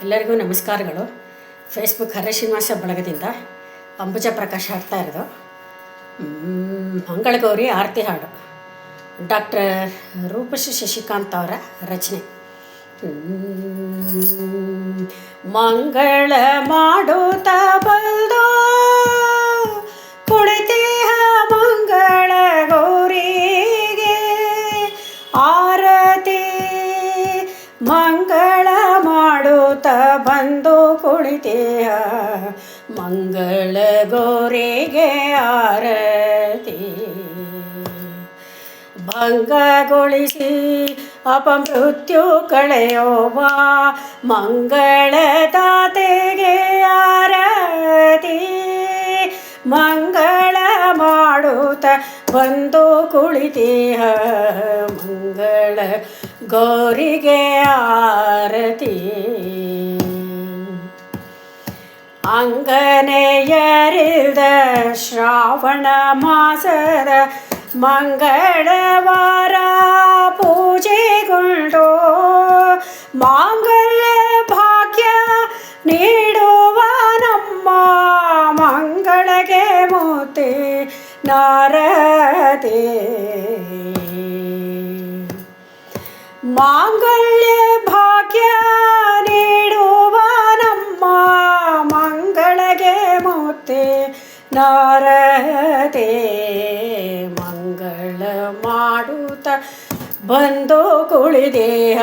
ಎಲ್ಲರಿಗೂ ನಮಸ್ಕಾರಗಳು. ಫೇಸ್ಬುಕ್ ಹರೇ ಶ್ರೀನಿವಾಸ ಬಳಗದಿಂದ ಅಂಬುಜಾ ಪ್ರಕಾಶ್ ಹಾಡ್ತಾ ಇರೋದು ಮಂಗಳಗೌರಿ ಆರತಿ ಹಾಡು. ಡಾಕ್ಟರ್ ರೂಪಶ್ರೀ ಶಶಿಕಾಂತ್ ಅವರ ರಚನೆ. ಮಂಗಳ ಮಾಡುತ್ತಾ ಬಂದು ಕುಳಿತೀಹ ಮಂಗಳ ಗೌರಿಗೆ ಆರತಿ. ಮಂಗಳ ಮಾಡುತ್ತಾ ಬಂದು ಕುಳಿತೀಹ ಮಂಗಳ ಗೌರಿಗೆ ಆರತಿ. ಭಂಗಗೊಳಿಸಿ ಅಪಮೃತ್ಯು ಕಳೆಯುವ ಮಂಗಳದಾತೆಗೆ ಆರತಿ. ಮಂಗಳ ಮಾಡುತ್ತ ಬಂದು ಕುಳಿತೀಹ ಮಂಗಳ ಗೌರಿಗೆ ಆರತಿ. ಅಂಗನೆಯರಿದ ಶ್ರಾವಣ ಮಾಸದ ಮಂಗಳವಾರ ಪೂಜೆಗೊಂಡು ಮಾಂಗಲ್ಯ ಭಾಗ್ಯ ನೀಡುವ ನಮ್ಮ ಮಂಗಳಗೆ ಮೂರ್ತಿ ನಾರತಿ. ಮಾಂಗಲ್ಯ ಭಾಗ್ಯ ನೀಡುವ ನಮ್ಮ ಮಂಗಳಗೆ ಮೂರ್ತಿ ನಾರತಿ. ಮಂಗಳ ಮಾಡುತ್ತ ಬಂದು ಕುಳಿದೇಹ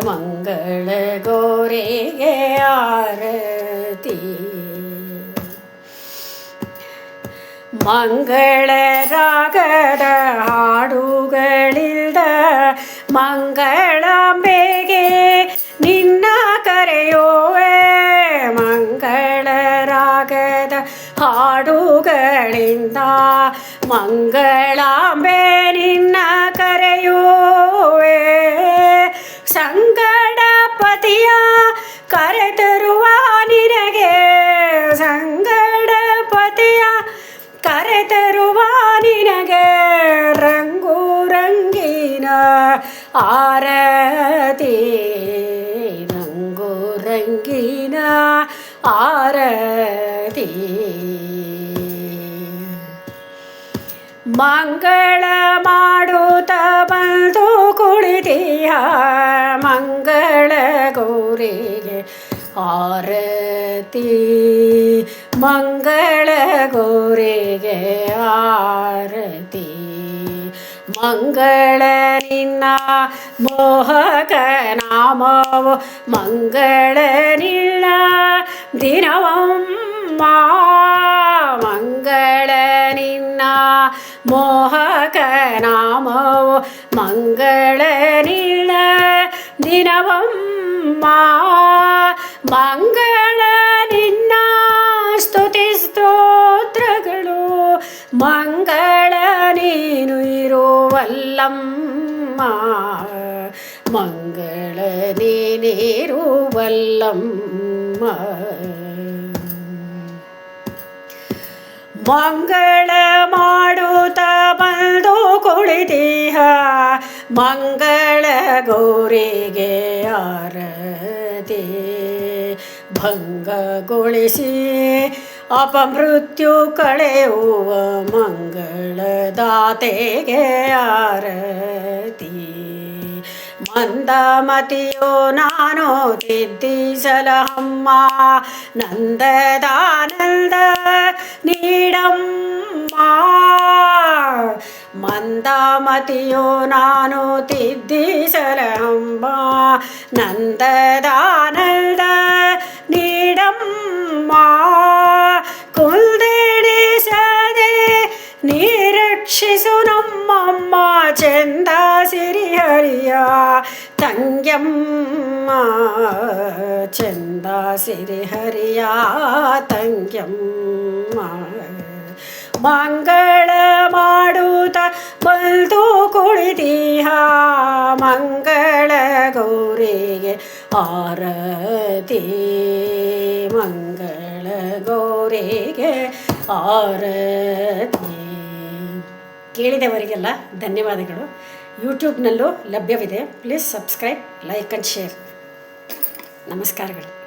ಮಂಗಳ ಗೌರಿಗೆ ಆರತಿ. ಮಂಗಳ ರಾಗದ ಹಾಡುಗಳಿಂದ ಮಂಗಳಾಂಬೆಗೆ ನಿನ್ನ ಕರೆಯುವೆ. ಮಂಗಳ ರಾಗದ ಹಾಡುಗಳಿಂದ ಮಂಗಳಾಂಬೆ ನಿನ್ನ ಕರೆಯುವೆ. ಸಂಗಡಪತಿಯ ಕರೆತರುವ ನಿನಗೆ ಸಂಗಡಪತಿಯ ಕರೆತರುವ ನಿನಗೆ ರಂಗು ರಂಗಿನ ಆರತಿ. ರಂಗು ರಂಗಿನ ಆರತಿ. ಮಂಗಳ ಮಾಡುತ್ತ ಬಂದು ಕುಳಿತೀಹ ಮಂಗಳ ಗೌರಿಗೆ ಆರತಿ. ಮಂಗಳ ಗೌರಿಗೆ ಆರತಿ. ಮಂಗಳ ನಿನ್ನ ಮೋಹಕ ನಾಮವು ಮಂಗಳ ನಿನ್ನ ದಿನವಮ್ಮ. ಮಂಗಳ ನಿನ್ನ ಮೋಹಕ ನಾಮವು ಮಂಗಳ ನಿನ್ನ ದಿನವಮ್ಮ. ಮಂಗಳ ನಿನ್ನ ಸ್ತುತಿ ಸ್ತೋತ್ರಗಳು ಮಂಗಳ ನೀನು ಇರುವಲ್ಲಮ್ಮ. ಮಂಗಳ ನೀನಿರುವಲ್ಲಮ್ಮ. ಮಂಗಳ ಮಾಡುತ್ತ ಬಂದು ಕುಳಿತೀಹ ಮಂಗಳ ಗೌರಿಗೆ ಆರತಿ. ಭಂಗಗೊಳಿಸಿ ಅಪಮೃತ್ಯು ಕಳೆಯುವ ಮಂಗಳದಾತೆಗೆ ಆರತಿ. ಮಂದಮತಿಯೋ ನಾನು ತಿದ್ದಿಸಲಹಮ್ಮ ನಂದದಾನಂದ ನೀಡಮ್ಮ. ಮಂದಮತಿಯೋ ನಾನು ತಿದ್ದಿಸಲಹಮ್ಮ ನಂದದಾನಂದ ನೀಡಮ್ಮ. ಕುಲ್ದೆಡಿಸದೆ ನೀರಕ್ಷಿಸು ನಮ್ಮಮ್ಮ ಚಂದ ಸಿರಿಹರಿಯ ತಂಗ್ಯಮ್ಮ. ಚಂದ ಸಿರಿಹರಿಯ ತಂಗ್ಯಮ್ಮ. ಮಂಗಳ ಮಾಡುತ್ತ ಬಂದು ಕುಳಿತೀಹ ಮಂಗಳ ಗೌರಿಗೆ ಆರತಿ. ಮಂಗಳ ಗೌರಿಗೆ ಆರತಿ. ಕೇಳಿದವರಿಗೆಲ್ಲ ಧನ್ಯವಾದಗಳು. ಯೂಟ್ಯೂಬ್ನಲ್ಲೂ ಲಭ್ಯವಿದೆ. Please subscribe, like and share. ನಮಸ್ಕಾರಗಳು.